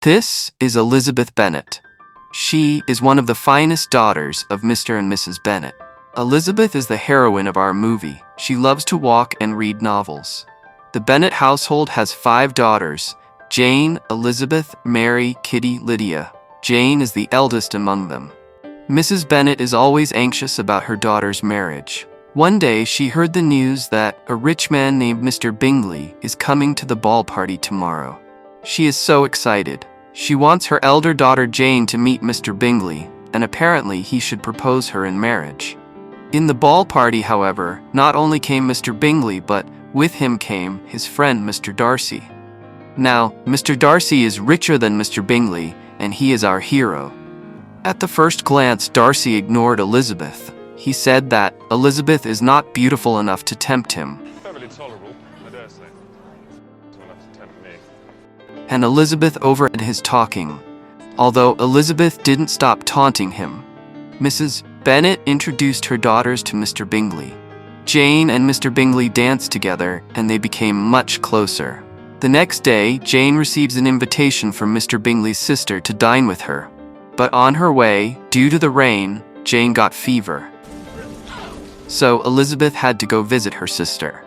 This is Elizabeth Bennet. She is one of the finest daughters of Mr. and Mrs. Bennet. Elizabeth is the heroine of our movie. She loves to walk and read novels. The Bennet household has 5 daughters: Jane, Elizabeth, Mary, Kitty, Lydia. Jane is the eldest among them. Mrs. Bennet is always anxious about her daughter's marriage. One day she heard the news that a rich man named Mr. Bingley is coming to the ball party tomorrow. She is so excited. She wants her elder daughter Jane to meet Mr. Bingley, and apparently he should propose her in marriage. In the ball party, however, not only came Mr. Bingley, but with him came his friend Mr. Darcy. Now, Mr. Darcy is richer than Mr. Bingley, and he is our hero. At the first glance, Darcy ignored Elizabeth. He said that Elizabeth is not beautiful enough to tempt him. Perfectly tolerable, I dare say. It's enough to tempt me. And Elizabeth overheard his talking, although Elizabeth didn't stop taunting him. Mrs. Bennet introduced her daughters to Mr. Bingley. Jane and Mr. Bingley danced together, and they became much closer. The next day, Jane receives an invitation from Mr. Bingley's sister to dine with her. But on her way, due to the rain, Jane got fever. So Elizabeth had to go visit her sister.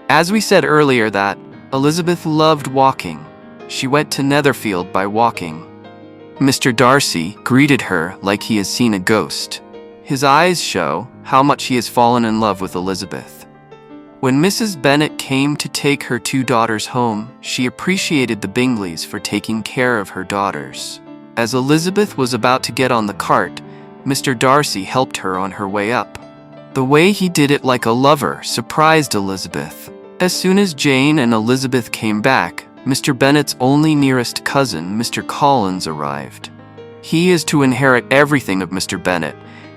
As we said earlier that Elizabeth loved walking. She went to Netherfield by walking. Mr. Darcy greeted her like he has seen a ghost. His eyes show how much he has fallen in love with Elizabeth. When Mrs. Bennet came to take her 2 daughters home, she appreciated the Bingleys for taking care of her daughters. As Elizabeth was about to get on the cart, Mr. Darcy helped her on her way up. The way he did it like a lover surprised Elizabeth. As soon as Jane and Elizabeth came back, Mr. Bennet's only nearest cousin, Mr. Collins, arrived. He is to inherit everything of Mr. Bennet,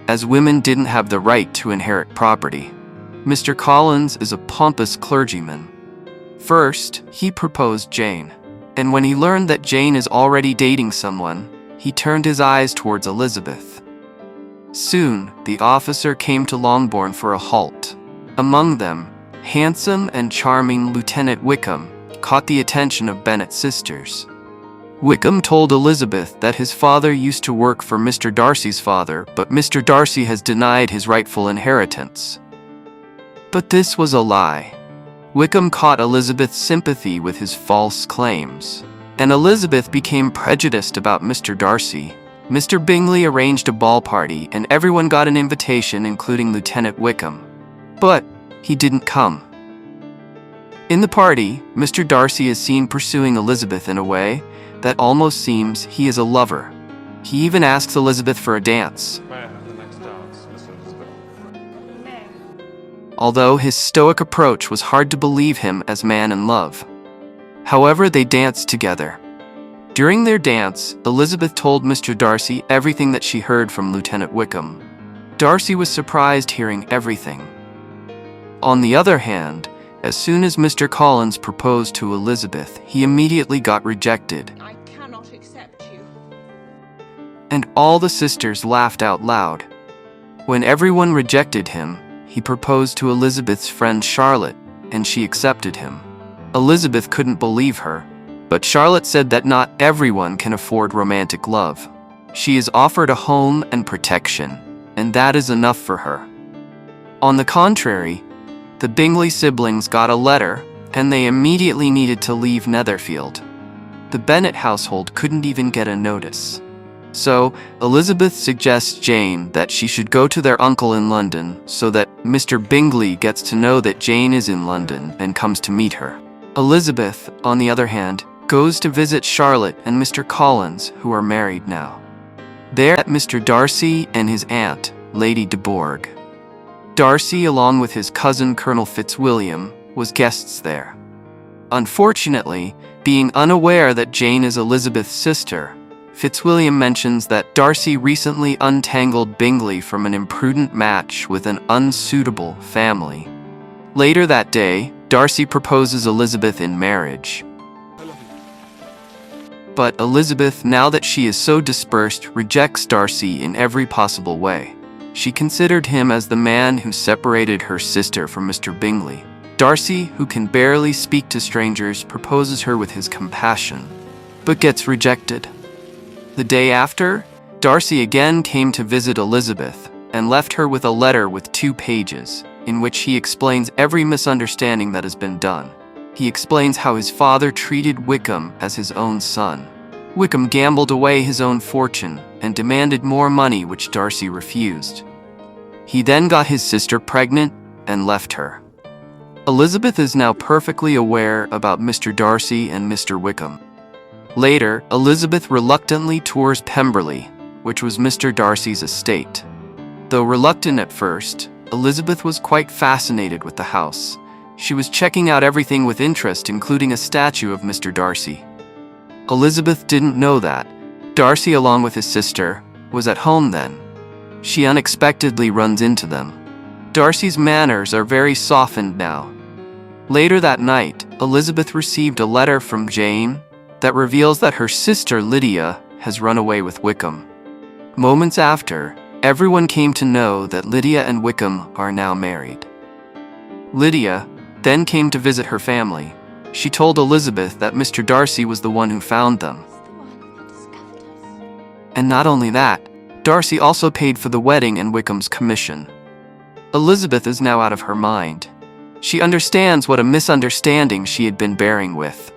as women didn't have the right to inherit property. Mr. Collins is a pompous clergyman. First, he proposed Jane, and when he learned that Jane is already dating someone, he turned his eyes towards Elizabeth. Soon, the officer came to Longbourn for a halt. Among them, handsome and charming Lieutenant Wickham caught the attention of Bennet's sisters. Wickham told Elizabeth that his father used to work for Mr. Darcy's father, but Mr. Darcy has denied his rightful inheritance. But this was a lie. Wickham caught Elizabeth's sympathy with his false claims, and Elizabeth became prejudiced about Mr. Darcy. Mr. Bingley arranged a ball party, and everyone got an invitation, including Lieutenant Wickham. But he didn't come. In the party, Mr. Darcy is seen pursuing Elizabeth in a way that almost seems he is a lover. He even asks Elizabeth for a dance. May I have the next dance, Miss Elizabeth? Although his stoic approach was hard to believe him as man in love. However, they danced together. During their dance, Elizabeth told Mr. Darcy everything that she heard from Lieutenant Wickham. Darcy was surprised hearing everything. On the other hand, as soon as Mr. Collins proposed to Elizabeth, he immediately got rejected. I cannot accept you. And all the sisters laughed out loud. When everyone rejected him, he proposed to Elizabeth's friend Charlotte, and she accepted him. Elizabeth couldn't believe her, but Charlotte said that not everyone can afford romantic love. She is offered a home and protection, and that is enough for her. On the contrary, the Bingley siblings got a letter, and they immediately needed to leave Netherfield. The Bennet household couldn't even get a notice. So, Elizabeth suggests Jane that she should go to their uncle in London so that Mr. Bingley gets to know that Jane is in London and comes to meet her. Elizabeth, on the other hand, goes to visit Charlotte and Mr. Collins, who are married now. There at Mr. Darcy and his aunt, Lady de Bourgh. Darcy, along with his cousin Colonel Fitzwilliam, was guests there. Unfortunately, being unaware that Jane is Elizabeth's sister, Fitzwilliam mentions that Darcy recently untangled Bingley from an imprudent match with an unsuitable family. Later that day, Darcy proposes Elizabeth in marriage. But Elizabeth, now that she is so dispersed, rejects Darcy in every possible way. She considered him as the man who separated her sister from Mr. Bingley. Darcy, who can barely speak to strangers, proposes her with his compassion. but gets rejected. The day after, Darcy again came to visit Elizabeth and left her with a letter with 2 pages, in which he explains every misunderstanding that has been done. He explains how his father treated Wickham as his own son. Wickham gambled away his own fortune and demanded more money, which Darcy refused. He then got his sister pregnant and left her. Elizabeth is now perfectly aware about Mr. Darcy and Mr. Wickham. Later, Elizabeth reluctantly tours Pemberley, which was Mr. Darcy's estate. Though reluctant at first, Elizabeth was quite fascinated with the house. She was checking out everything with interest, including a statue of Mr. Darcy. Elizabeth didn't know that Darcy, along with his sister, was at home then. She unexpectedly runs into them. Darcy's manners are very softened now. Later that night, Elizabeth received a letter from Jane that reveals that her sister Lydia has run away with Wickham. Moments after, everyone came to know that Lydia and Wickham are now married. Lydia then came to visit her family. She told Elizabeth that Mr. Darcy was the one who found them. And not only that, Darcy also paid for the wedding and Wickham's commission. Elizabeth is now out of her mind. She understands what a misunderstanding she had been bearing with.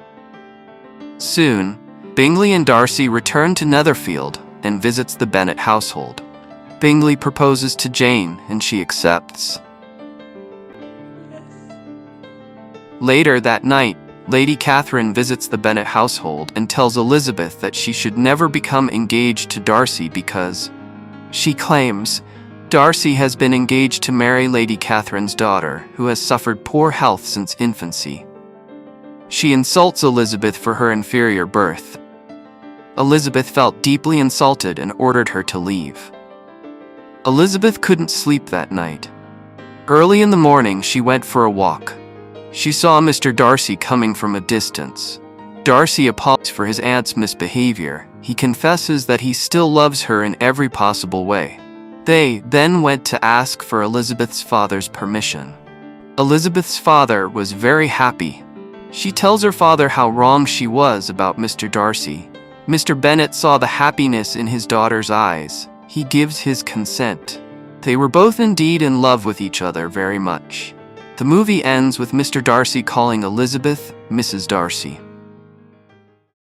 Soon, Bingley and Darcy return to Netherfield and visits the Bennet household. Bingley proposes to Jane and she accepts. Later that night, Lady Catherine visits the Bennet household and tells Elizabeth that she should never become engaged to Darcy because, she claims, Darcy has been engaged to marry Lady Catherine's daughter, who has suffered poor health since infancy. She insults Elizabeth for her inferior birth. Elizabeth felt deeply insulted and ordered her to leave. Elizabeth couldn't sleep that night. Early in the morning, she went for a walk. She saw Mr. Darcy coming from a distance. Darcy apologizes for his aunt's misbehavior. He confesses that he still loves her in every possible way. They then went to ask for Elizabeth's father's permission. Elizabeth's father was very happy. She tells her father how wrong she was about Mr. Darcy. Mr. Bennet saw the happiness in his daughter's eyes. He gives his consent. They were both indeed in love with each other very much. The movie ends with Mr. Darcy calling Elizabeth Mrs. Darcy.